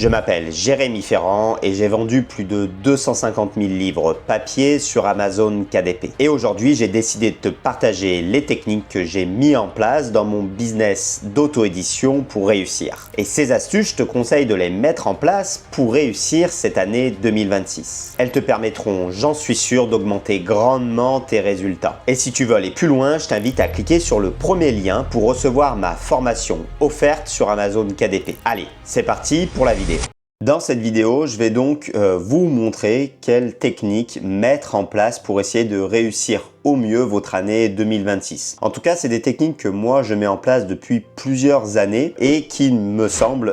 Je m'appelle Jérémy Ferrand et j'ai vendu plus de 250 000 livres papier sur Amazon KDP. Et aujourd'hui, j'ai décidé de te partager les techniques que j'ai mis en place dans mon business d'auto-édition pour réussir. Et ces astuces, je te conseille de les mettre en place pour réussir cette année 2026. Elles te permettront, j'en suis sûr, d'augmenter grandement tes résultats. Et si tu veux aller plus loin, je t'invite à cliquer sur le premier lien pour recevoir ma formation offerte sur Amazon KDP. Allez, c'est parti pour la vidéo. Dans cette vidéo, je vais donc vous montrer quelles techniques mettre en place pour essayer de réussir au mieux votre année 2026. En tout cas, c'est des techniques que moi je mets en place depuis plusieurs années et qui me semblent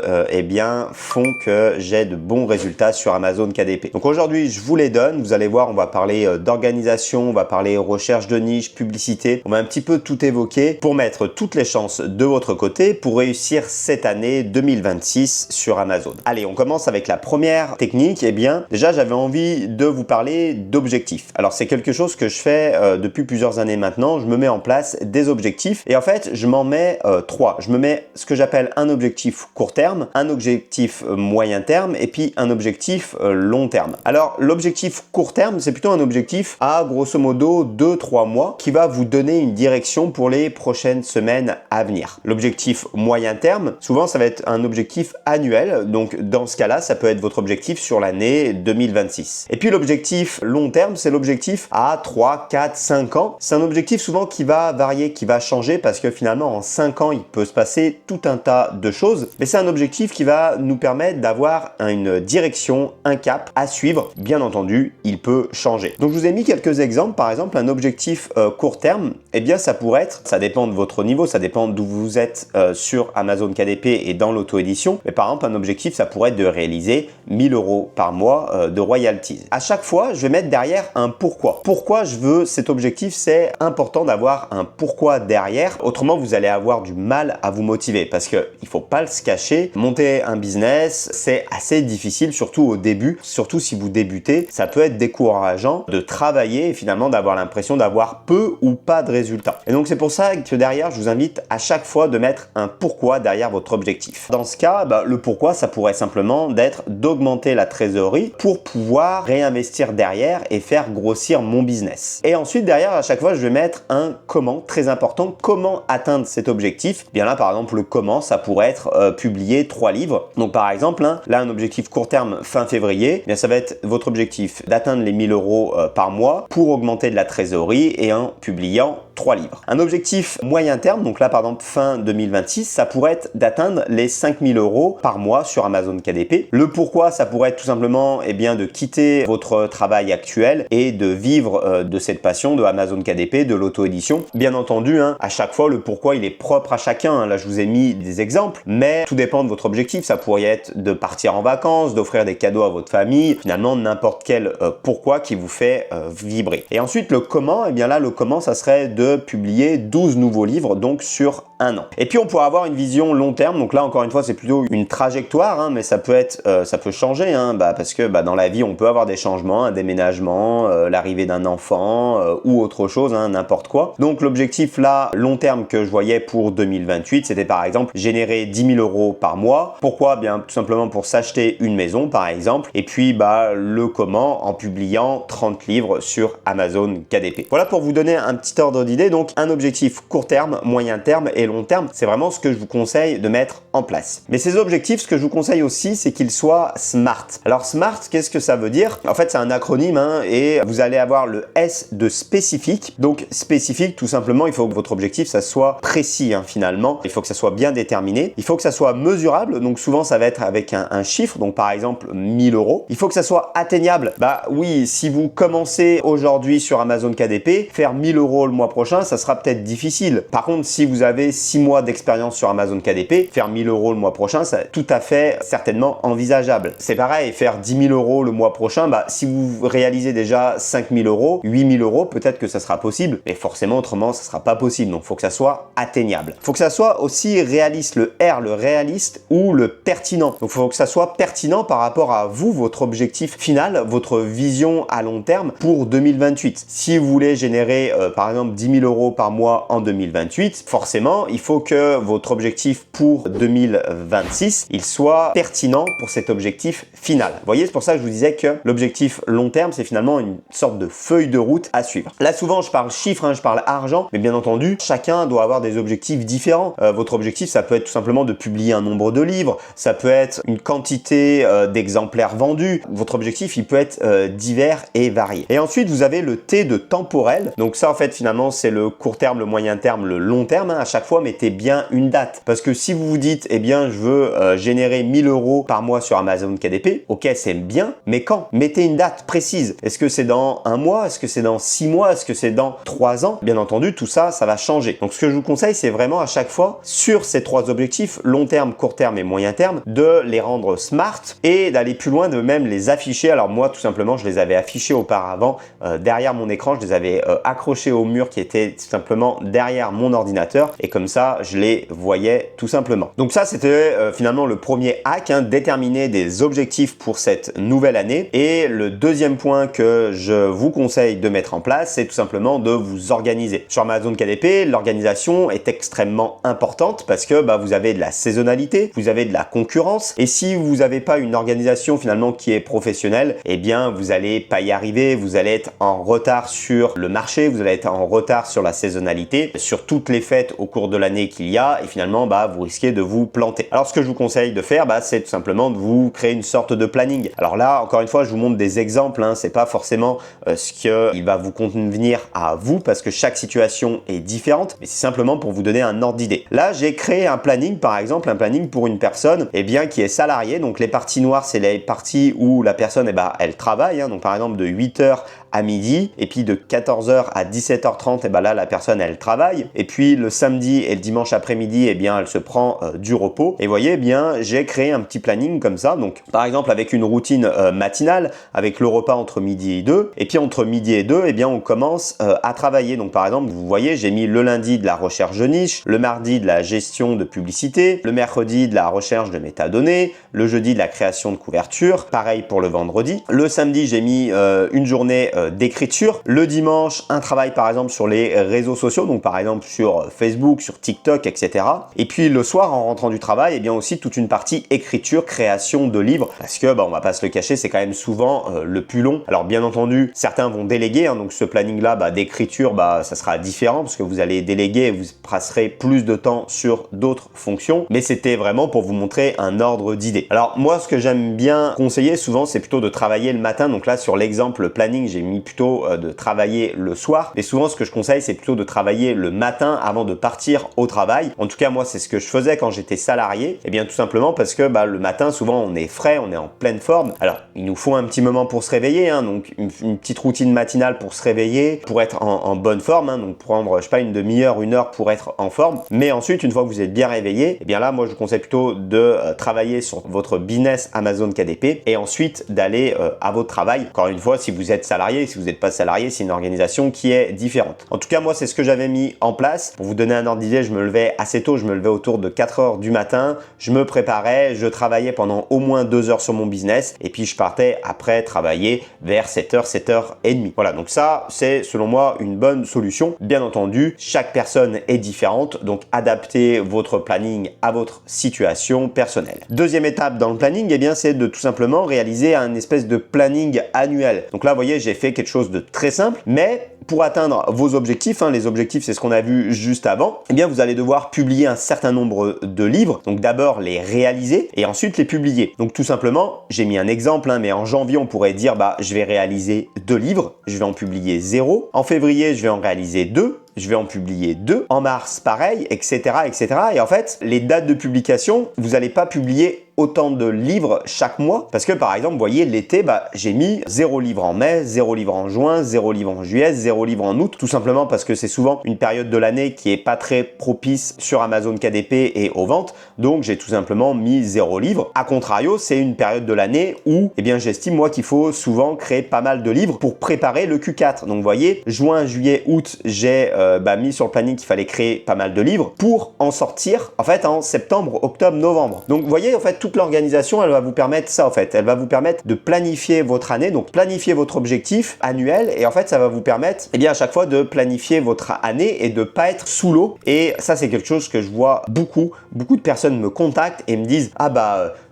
font que j'ai de bons résultats sur Amazon KDP. Donc aujourd'hui, je vous les donne. Vous allez voir, on va parler d'organisation, on va parler recherche de niche, publicité. On va un petit peu tout évoquer pour mettre toutes les chances de votre côté pour réussir cette année 2026 sur Amazon. Allez, on commence avec la première technique. Déjà, j'avais envie de vous parler d'objectifs. Alors, c'est quelque chose que je fais depuis plusieurs années maintenant. Je me mets en place des objectifs et en fait, je m'en mets trois. Je me mets ce que j'appelle un objectif court terme, un objectif moyen terme et puis un objectif long terme. Alors, l'objectif court terme, c'est plutôt un objectif à grosso modo 2-3 mois qui va vous donner une direction pour les prochaines semaines à venir. L'objectif moyen terme, souvent, ça va être un objectif annuel. Donc, dans ce cas-là, ça peut être votre objectif sur l'année 2026. Et puis, l'objectif long terme, c'est l'objectif à 3, 4, 5 ans. C'est un objectif souvent qui va varier, qui va changer parce que finalement, en 5 ans, il peut se passer tout un tas de choses. Mais c'est un objectif qui va nous permettre d'avoir une direction, un cap à suivre. Bien entendu, il peut changer. Donc, je vous ai mis quelques exemples. Par exemple, un objectif court terme, ça pourrait être, ça dépend de votre niveau, ça dépend d'où vous êtes sur Amazon KDP et dans l'auto-édition. Mais par exemple, un objectif, ça pourrait être de réaliser 1000 € par mois de royalties. À chaque fois, je vais mettre derrière un pourquoi. Pourquoi je veux cet objectif? C'est important d'avoir un pourquoi derrière. Autrement, vous allez avoir du mal à vous motiver parce que il faut pas se cacher. Monter un business, c'est assez difficile, surtout au début. Surtout si vous débutez, ça peut être décourageant de travailler et finalement d'avoir l'impression d'avoir peu ou pas de résultats. Et donc, c'est pour ça que derrière, je vous invite à chaque fois de mettre un pourquoi derrière votre objectif. Dans ce cas, le pourquoi, ça pourrait simplement d'être d'augmenter la trésorerie pour pouvoir réinvestir derrière et faire grossir mon business. Et ensuite, derrière, à chaque fois, je vais mettre un comment, très important. Comment atteindre cet objectif? Bien là, par exemple, le comment, ça pourrait être publier 3 livres. Donc, par exemple, là, un objectif court terme fin février, ça va être votre objectif d'atteindre les 1000 € par mois pour augmenter de la trésorerie et en publiant 3 livres. Un objectif moyen terme, donc là, par exemple, fin 2026, ça pourrait être d'atteindre les 5000 € par mois sur Amazon KDP. Le pourquoi, ça pourrait être tout simplement de quitter votre travail actuel et de vivre de cette passion de Amazon KDP, de l'auto-édition. Bien entendu, à chaque fois, le pourquoi, il est propre à chacun. Là, je vous ai mis des exemples, mais tout dépend de votre objectif. Ça pourrait être de partir en vacances, d'offrir des cadeaux à votre famille, finalement, n'importe quel pourquoi qui vous fait vibrer. Et ensuite, le comment, là, le comment, ça serait de publier 12 nouveaux livres, donc sur un an. Et puis, on pourrait avoir une vision long terme. Donc là, encore une fois, c'est plutôt une trajectoire, mais ça peut être, ça peut changer, parce que dans la vie, on peut avoir des changements, un déménagement, l'arrivée d'un enfant ou autre chose, n'importe quoi. Donc, l'objectif là, long terme que je voyais pour 2028, c'était par exemple générer 10 000 € par mois. Pourquoi? Tout simplement pour s'acheter une maison, par exemple. Et puis, le comment en publiant 30 livres sur Amazon KDP. Voilà pour vous donner un petit ordre d'idée. Donc, un objectif court terme, moyen terme et long terme, c'est vraiment ce que je vous conseille de mettre en place. Mais ces objectifs, ce que je vous conseille aussi, c'est qu'ils soient SMART. Alors SMART, qu'est-ce que ça veut dire? En fait, c'est un acronyme et vous allez avoir le S de spécifique. Donc spécifique, tout simplement, il faut que votre objectif, ça soit précis finalement. Il faut que ça soit bien déterminé. Il faut que ça soit mesurable. Donc souvent, ça va être avec un chiffre. Donc par exemple, 1000 €. Il faut que ça soit atteignable. Oui, si vous commencez aujourd'hui sur Amazon KDP, faire 1000 € le mois prochain, ça sera peut-être difficile. Par contre, si vous avez 6 mois d'expérience sur Amazon KDP, faire 1000 € le mois prochain, c'est tout à fait certainement envisageable. C'est pareil, faire 10 000 € le mois prochain, si vous réalisez déjà 5 000 €, 8 000 €, peut-être que ça sera possible, mais forcément autrement, ça sera pas possible. Donc, il faut que ça soit atteignable. Il faut que ça soit aussi réaliste, le R, le réaliste ou le pertinent. Donc, il faut que ça soit pertinent par rapport à vous, votre objectif final, votre vision à long terme pour 2028. Si vous voulez générer, par exemple, 10 10 000 euros par mois en 2028, forcément, il faut que votre objectif pour 2026, il soit pertinent pour cet objectif final. Vous voyez, c'est pour ça que je vous disais que l'objectif long terme, c'est finalement une sorte de feuille de route à suivre. Là, souvent, je parle chiffres, je parle argent, mais bien entendu, chacun doit avoir des objectifs différents. Votre objectif, ça peut être tout simplement de publier un nombre de livres, ça peut être une quantité d'exemplaires vendus. Votre objectif, il peut être divers et varié. Et ensuite, vous avez le T de temporel. Donc ça, en fait, finalement, c'est le court terme, le moyen terme, le long terme. À chaque fois, mettez bien une date. Parce que si vous vous dites, eh bien, je veux générer 1000 euros par mois sur Amazon KDP, ok, c'est bien, mais quand? Mettez une date précise. Est-ce que c'est dans un mois? Est-ce que c'est dans 6 mois? Est-ce que c'est dans 3 ans? Bien entendu, tout ça, ça va changer. Donc, ce que je vous conseille, c'est vraiment à chaque fois, sur ces 3 objectifs, long terme, court terme et moyen terme, de les rendre smart et d'aller plus loin, de même les afficher. Alors moi, tout simplement, je les avais affichés auparavant derrière mon écran. Je les avais accrochés au mur qui était tout simplement derrière mon ordinateur et comme ça, je les voyais tout simplement. Donc ça, c'était finalement le premier hack, déterminer des objectifs pour cette nouvelle année. Et le deuxième point que je vous conseille de mettre en place, c'est tout simplement de vous organiser. Sur Amazon KDP, l'organisation est extrêmement importante parce que vous avez de la saisonnalité, vous avez de la concurrence et si vous n'avez pas une organisation finalement qui est professionnelle, eh bien vous allez pas y arriver, vous allez être en retard sur le marché, vous allez être en retard sur la saisonnalité, sur toutes les fêtes au cours de l'année qu'il y a et finalement vous risquez de vous planter. Alors ce que je vous conseille de faire, c'est tout simplement de vous créer une sorte de planning. Alors là, encore une fois, je vous montre des exemples, c'est pas forcément ce qu'il va vous convenir à vous parce que chaque situation est différente, mais c'est simplement pour vous donner un ordre d'idée. Là, j'ai créé un planning, par exemple, un planning pour une personne qui est salariée. Donc les parties noires, c'est les parties où la personne elle travaille, donc par exemple de 8h à midi et puis de 14h à 17h30 là la personne elle travaille et puis le samedi et le dimanche après-midi elle se prend du repos et vous voyez j'ai créé un petit planning comme ça, donc par exemple avec une routine matinale avec le repas entre midi et 2 et puis entre midi et 2 on commence à travailler. Donc par exemple vous voyez, j'ai mis le lundi de la recherche de niche, le mardi de la gestion de publicité, le mercredi de la recherche de métadonnées, le jeudi de la création de couverture, pareil pour le vendredi, le samedi j'ai mis une journée d'écriture, le dimanche un travail par exemple sur les réseaux sociaux, donc par exemple sur Facebook, sur TikTok, etc. Et puis le soir en rentrant du travail, aussi toute une partie écriture, création de livres, parce que on va pas se le cacher, c'est quand même souvent le plus long. Alors bien entendu, certains vont déléguer, donc ce planning là d'écriture, ça sera différent parce que vous allez déléguer et vous passerez plus de temps sur d'autres fonctions, mais c'était vraiment pour vous montrer un ordre d'idée. Alors moi, ce que j'aime bien conseiller souvent, c'est plutôt de travailler le matin. Donc là, sur l'exemple planning, j'ai mis plutôt de travailler le soir, mais souvent ce que je conseille, c'est plutôt de travailler le matin avant de partir au travail. En tout cas, moi, c'est ce que je faisais quand j'étais salarié, tout simplement parce que le matin, souvent, on est frais, on est en pleine forme. Alors, il nous faut un petit moment pour se réveiller, donc une petite routine matinale pour se réveiller, pour être en bonne forme, donc prendre, je sais pas, une demi-heure, une heure pour être en forme. Mais ensuite, une fois que vous êtes bien réveillé, là, moi, je vous conseille plutôt de travailler sur votre business Amazon KDP et ensuite d'aller à votre travail. Encore une fois, si vous êtes salarié, si vous n'êtes pas salarié, c'est une organisation qui est différente. En tout cas, moi, c'est ce que j'avais mis en place. Pour vous donner un ordre d'idée, je me levais assez tôt, je me levais autour de 4h du matin, je me préparais, je travaillais pendant au moins 2 heures sur mon business et puis je partais après travailler vers 7h, 7h30. Voilà, donc ça, c'est selon moi une bonne solution. Bien entendu, chaque personne est différente, donc adaptez votre planning à votre situation personnelle. Deuxième étape dans le planning, c'est de tout simplement réaliser un espèce de planning annuel. Donc là, vous voyez, j'ai fait quelque chose de très simple, mais pour atteindre vos objectifs, les objectifs, c'est ce qu'on a vu juste avant, vous allez devoir publier un certain nombre de livres. Donc d'abord les réaliser et ensuite les publier. Donc tout simplement, j'ai mis un exemple, mais en janvier, on pourrait dire, je vais réaliser 2 livres, je vais en publier 0. En février, je vais en réaliser 2. Je vais en publier 2. En mars, pareil, etc., etc. Et en fait, les dates de publication, vous n'allez pas publier autant de livres chaque mois parce que par exemple, vous voyez, l'été, j'ai mis 0 livre en mai, 0 livre en juin, 0 livre en juillet, 0 livre en août, tout simplement parce que c'est souvent une période de l'année qui est pas très propice sur Amazon KDP et aux ventes. Donc, j'ai tout simplement mis 0 livre. A contrario, c'est une période de l'année où, j'estime moi qu'il faut souvent créer pas mal de livres pour préparer le Q4. Donc, vous voyez, juin, juillet, août, j'ai mis sur le planning qu'il fallait créer pas mal de livres pour en sortir en fait en septembre, octobre, novembre. Donc vous voyez, en fait, tout toute l'organisation, elle va vous permettre ça en fait. Elle va vous permettre de planifier votre année, donc planifier votre objectif annuel et en fait, ça va vous permettre à chaque fois de planifier votre année et de pas être sous l'eau. Et ça, c'est quelque chose que je vois beaucoup de personnes me contactent et me disent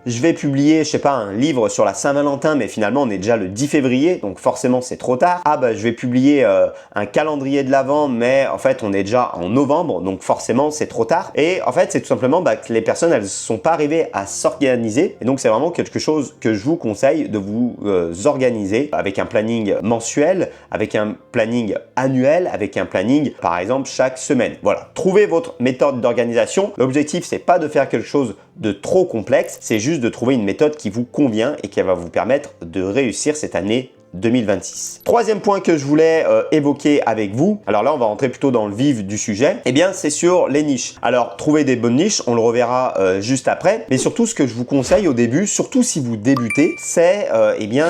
je vais publier, je sais pas, un livre sur la Saint-Valentin, mais finalement on est déjà le 10 février, donc forcément c'est trop tard. Je vais publier un calendrier de l'Avent, mais en fait on est déjà en novembre, donc forcément c'est trop tard. Et en fait c'est tout simplement que les personnes elles sont pas arrivées à s'organiser. Et donc c'est vraiment quelque chose que je vous conseille de vous organiser avec un planning mensuel, avec un planning annuel, avec un planning par exemple chaque semaine. Voilà, trouvez votre méthode d'organisation. L'objectif c'est pas de faire quelque chose de trop complexe, c'est juste de trouver une méthode qui vous convient et qui va vous permettre de réussir cette année 2026. Troisième point que je voulais évoquer avec vous, alors là on va rentrer plutôt dans le vif du sujet, c'est sur les niches. Alors trouver des bonnes niches, on le reverra juste après, mais surtout ce que je vous conseille au début, surtout si vous débutez, c'est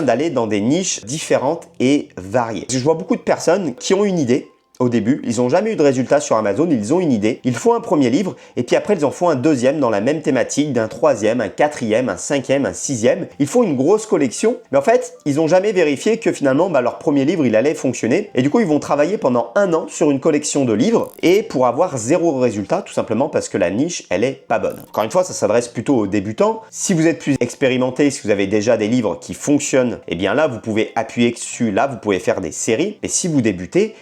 d'aller dans des niches différentes et variées. Parce que je vois beaucoup de personnes qui ont une idée. Au début, ils n'ont jamais eu de résultats sur Amazon, ils ont une idée, ils font un premier livre et puis après ils en font un deuxième dans la même thématique, d'un troisième, un quatrième, un cinquième, un sixième. Ils font une grosse collection, mais en fait, ils n'ont jamais vérifié que finalement leur premier livre il allait fonctionner et du coup ils vont travailler pendant un an sur une collection de livres et pour avoir zéro résultat tout simplement parce que la niche elle est pas bonne. Encore une fois, ça s'adresse plutôt aux débutants. Si vous êtes plus expérimenté, si vous avez déjà des livres qui fonctionnent, là vous pouvez appuyer dessus, là vous pouvez faire des séries. Et si vous débutez,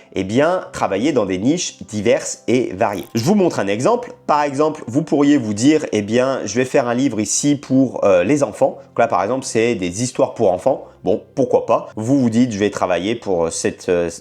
travailler dans des niches diverses et variées. Je vous montre un exemple. Par exemple, vous pourriez vous dire, je vais faire un livre ici pour les enfants. Donc là, par exemple, c'est des histoires pour enfants. Bon, pourquoi pas. Vous vous dites, je vais travailler pour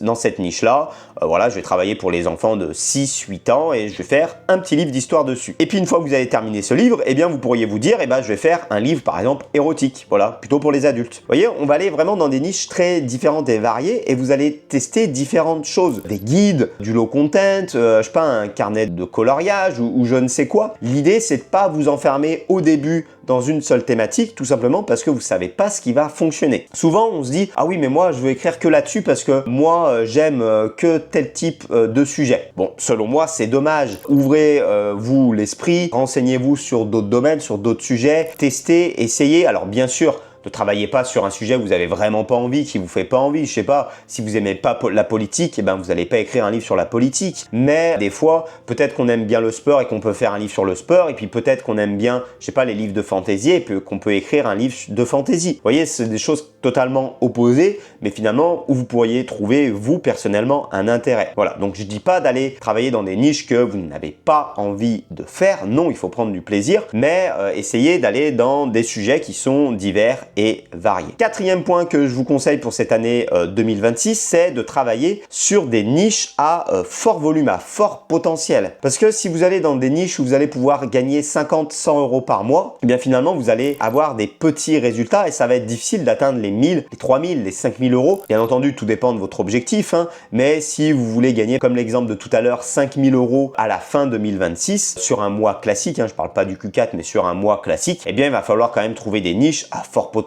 dans cette niche-là. Je vais travailler pour les enfants de 6-8 ans et je vais faire un petit livre d'histoire dessus. Et puis, une fois que vous avez terminé ce livre, vous pourriez vous dire, je vais faire un livre, par exemple, érotique. Voilà, plutôt pour les adultes. Vous voyez, on va aller vraiment dans des niches très différentes et variées et vous allez tester différentes choses. Des guides, du low content, un carnet de coloriage ou je ne sais quoi. L'idée, c'est de pas vous enfermer au début dans une seule thématique, tout simplement parce que vous savez pas ce qui va fonctionner. Souvent, on se dit « Ah oui, mais moi, je veux écrire que là-dessus parce que moi, j'aime que tel type de sujet. » Bon, selon moi, c'est dommage. Ouvrez vous l'esprit, renseignez-vous sur d'autres domaines, sur d'autres sujets, testez, essayez. Alors bien sûr, ne travaillez pas sur un sujet où vous avez vraiment pas envie, qui vous fait pas envie. Je sais pas, si vous aimez pas la politique, vous n'allez pas écrire un livre sur la politique. Mais des fois, peut-être qu'on aime bien le sport et qu'on peut faire un livre sur le sport. Et puis peut-être qu'on aime bien, je sais pas, les livres de fantasy et qu'on peut écrire un livre de fantasy. Vous voyez, c'est des choses totalement opposées, mais finalement, où vous pourriez trouver, vous, personnellement, un intérêt. Voilà, donc je dis pas d'aller travailler dans des niches que vous n'avez pas envie de faire. Non, il faut prendre du plaisir, mais essayez d'aller dans des sujets qui sont divers et variés. Quatrième point que je vous conseille pour cette année 2026, c'est de travailler sur des niches à fort volume, à fort potentiel. Parce que si vous allez dans des niches où vous allez pouvoir gagner 50-100 euros par mois, finalement, vous allez avoir des petits résultats et ça va être difficile d'atteindre les 1000, les 3000, les 5000 euros. Bien entendu, tout dépend de votre objectif, mais si vous voulez gagner, comme l'exemple de tout à l'heure, 5000 euros à la fin 2026, sur un mois classique, je parle pas du Q4, mais sur un mois classique, il va falloir quand même trouver des niches à fort potentiel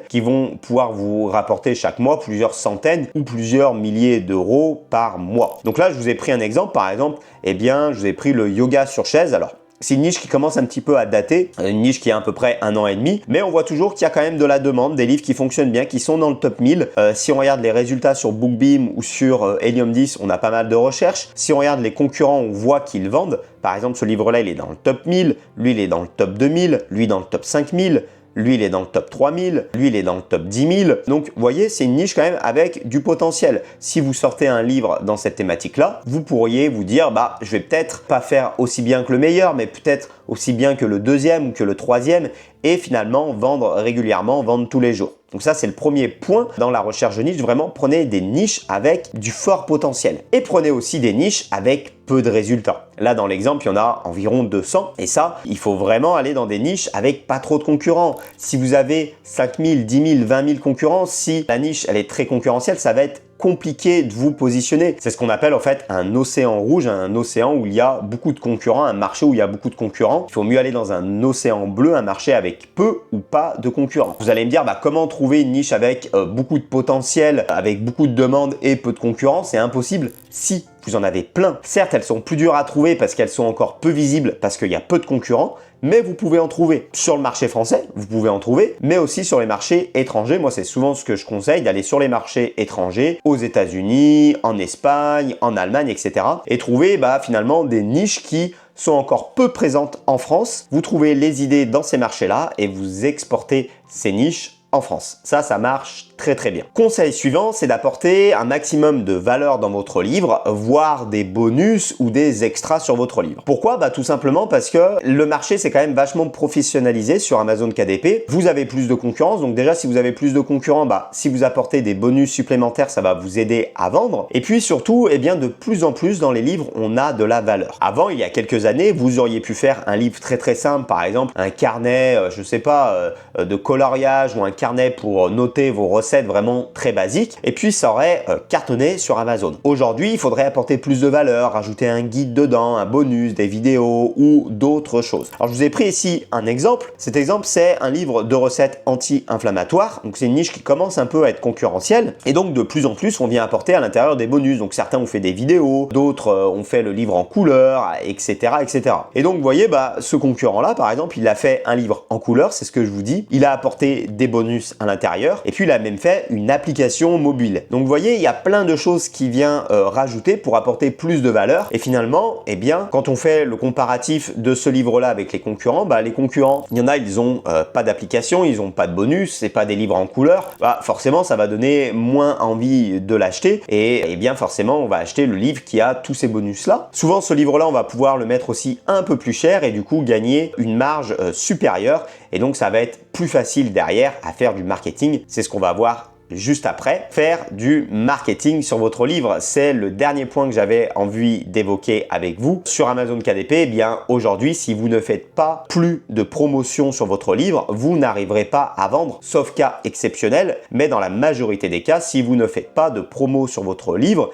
qui vont pouvoir vous rapporter chaque mois plusieurs centaines ou plusieurs milliers d'euros par mois. Donc là, je vous ai pris un exemple. Par exemple, je vous ai pris le yoga sur chaise. Alors, c'est une niche qui commence un petit peu à dater, une niche qui a à peu près 1 an et demi, mais on voit toujours qu'il y a quand même de la demande, des livres qui fonctionnent bien, qui sont dans le top 1000. Si on regarde les résultats sur BookBeam ou sur Helium 10, on a pas mal de recherches. Si on regarde les concurrents, on voit qu'ils vendent. Par exemple, ce livre-là, il est dans le top 1000, lui, il est dans le top 2000, lui, dans le top 5000. Lui, il est dans le top 3000, lui, il est dans le top 10 000. Donc, vous voyez, c'est une niche quand même avec du potentiel. Si vous sortez un livre dans cette thématique-là, vous pourriez vous dire, je vais peut-être pas faire aussi bien que le meilleur, mais peut-être aussi bien que le deuxième ou que le troisième et finalement vendre régulièrement, vendre tous les jours. Donc ça, c'est le premier point dans la recherche de niche. Vraiment, prenez des niches avec du fort potentiel et prenez aussi des niches avec peu de résultats. Là, dans l'exemple, il y en a environ 200 et ça, il faut vraiment aller dans des niches avec pas trop de concurrents. Si vous avez 5000, 10 000, 20 000 concurrents, si la niche, elle est très concurrentielle, ça va être compliqué de vous positionner. C'est ce qu'on appelle en fait un océan rouge, un océan où il y a beaucoup de concurrents, un marché où il y a beaucoup de concurrents. Il faut mieux aller dans un océan bleu, un marché avec peu ou pas de concurrents. Vous allez me dire, comment trouver une niche avec beaucoup de potentiel, avec beaucoup de demandes et peu de concurrents? C'est impossible. Si, vous en avez plein. Certes, elles sont plus dures à trouver parce qu'elles sont encore peu visibles, parce qu'il y a peu de concurrents, mais vous pouvez en trouver. Sur le marché français, vous pouvez en trouver, mais aussi sur les marchés étrangers. Moi, c'est souvent ce que je conseille, d'aller sur les marchés étrangers, aux États-Unis, en Espagne, en Allemagne, etc. et trouver finalement des niches qui sont encore peu présentes en France. Vous trouvez les idées dans ces marchés-là et vous exportez ces niches en France. Ça marche très très bien. Conseil suivant, c'est d'apporter un maximum de valeur dans votre livre, voire des bonus ou des extras sur votre livre. Pourquoi? Tout simplement parce que le marché c'est quand même vachement professionnalisé sur Amazon KDP. Vous avez plus de concurrence, donc déjà si vous avez plus de concurrents, si vous apportez des bonus supplémentaires, ça va vous aider à vendre. Et puis surtout, de plus en plus dans les livres, on a de la valeur. Avant, il y a quelques années, vous auriez pu faire un livre très très simple, par exemple un carnet, je sais pas, de coloriage ou un carnet pour noter vos recettes vraiment très basiques, et puis ça aurait cartonné sur Amazon. Aujourd'hui, il faudrait apporter plus de valeur, rajouter un guide dedans, un bonus, des vidéos ou d'autres choses. Alors je vous ai pris ici un exemple. Cet exemple, c'est un livre de recettes anti-inflammatoires. Donc c'est une niche qui commence un peu à être concurrentielle, et donc de plus en plus on vient apporter à l'intérieur des bonus. Donc certains ont fait des vidéos, d'autres ont fait le livre en couleur, etc. etc. Et donc vous voyez, ce concurrent là par exemple, il a fait un livre en couleur, c'est ce que je vous dis, il a apporté des bonus à l'intérieur, et puis il a même fait une application mobile. Donc vous voyez, il y a plein de choses qui vient rajouter pour apporter plus de valeur, et finalement, quand on fait le comparatif de ce livre-là avec les concurrents, les concurrents, il y en a, ils ont pas d'application, ils ont pas de bonus, c'est pas des livres en couleur, forcément ça va donner moins envie de l'acheter, et bien forcément on va acheter le livre qui a tous ces bonus-là. Souvent ce livre-là, on va pouvoir le mettre aussi un peu plus cher, et du coup gagner une marge supérieure, et donc ça va être plus facile derrière à faire du marketing. C'est ce qu'on va voir juste après. Faire du marketing sur votre livre, c'est le dernier point que j'avais envie d'évoquer avec vous. Sur Amazon KDP, aujourd'hui, si vous ne faites pas plus de promotion sur votre livre, vous n'arriverez pas à vendre, sauf cas exceptionnel, mais dans la majorité des cas, si vous ne faites pas de promo sur votre livre,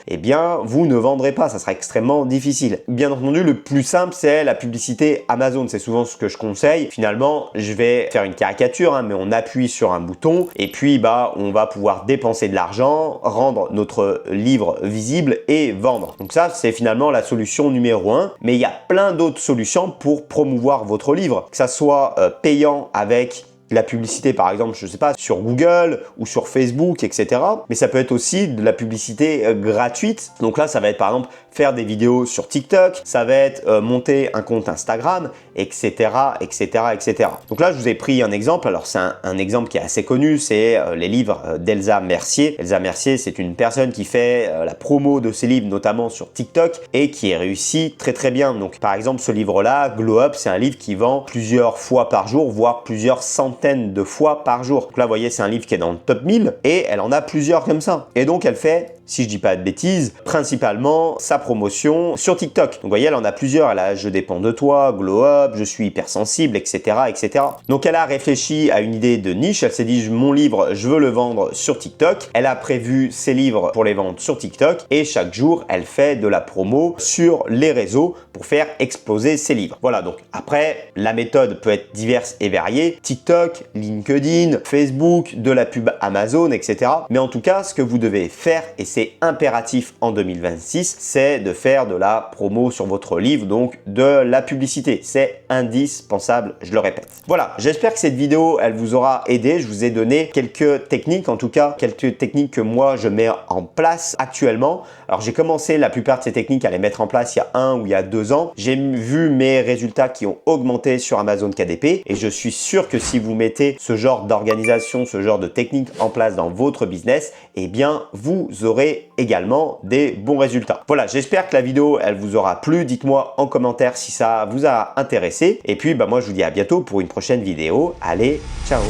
vous ne vendrez pas, ça sera extrêmement difficile. Bien entendu, le plus simple, c'est la publicité Amazon, c'est souvent ce que je conseille. Finalement, je vais faire une caricature, mais on appuie sur un bouton, et puis on va pouvoir dépenser de l'argent, rendre notre livre visible et vendre. Donc ça, c'est finalement la solution numéro 1, mais il y a plein d'autres solutions pour promouvoir votre livre, que ça soit payant avec la publicité par exemple, je sais pas, sur Google ou sur Facebook, etc. Mais ça peut être aussi de la publicité gratuite. Donc là, ça va être par exemple faire des vidéos sur TikTok, ça va être monter un compte Instagram, etc., etc., etc. Donc là, je vous ai pris un exemple. Alors c'est un exemple qui est assez connu, c'est les livres d'Elsa Mercier. Elsa Mercier, c'est une personne qui fait la promo de ses livres, notamment sur TikTok, et qui réussit très très bien. Donc par exemple, ce livre-là, Glow Up, c'est un livre qui vend plusieurs fois par jour, voire plusieurs centaines de fois par jour. Donc là, vous voyez, c'est un livre qui est dans le top 1000 et elle en a plusieurs comme ça. Et donc, elle fait, si je dis pas de bêtises, principalement sa promotion sur TikTok. Donc, vous voyez, elle en a plusieurs. Elle a Je dépends de toi, Glow Up, Je suis hypersensible, etc., etc. Donc, elle a réfléchi à une idée de niche. Elle s'est dit, mon livre, je veux le vendre sur TikTok. Elle a prévu ses livres pour les vendre sur TikTok et chaque jour, elle fait de la promo sur les réseaux pour faire exploser ses livres. Voilà, donc après, la méthode peut être diverse et variée. TikTok, LinkedIn, Facebook, de la pub Amazon, etc. Mais en tout cas, ce que vous devez faire, et c'est impératif en 2026, c'est de faire de la promo sur votre livre, donc de la publicité. C'est indispensable, je le répète. Voilà, j'espère que cette vidéo, elle vous aura aidé. Je vous ai donné quelques techniques, en tout cas, quelques techniques que moi, je mets en place actuellement. Alors, j'ai commencé la plupart de ces techniques à les mettre en place il y a 1 ou il y a 2 ans. J'ai vu mes résultats qui ont augmenté sur Amazon KDP et je suis sûr que si vous mettez ce genre d'organisation, ce genre de technique en place dans votre business, eh bien, vous aurez également des bons résultats. Voilà, j'espère que la vidéo, elle vous aura plu. Dites-moi en commentaire si ça vous a intéressé. Et puis, moi, je vous dis à bientôt pour une prochaine vidéo. Allez, ciao!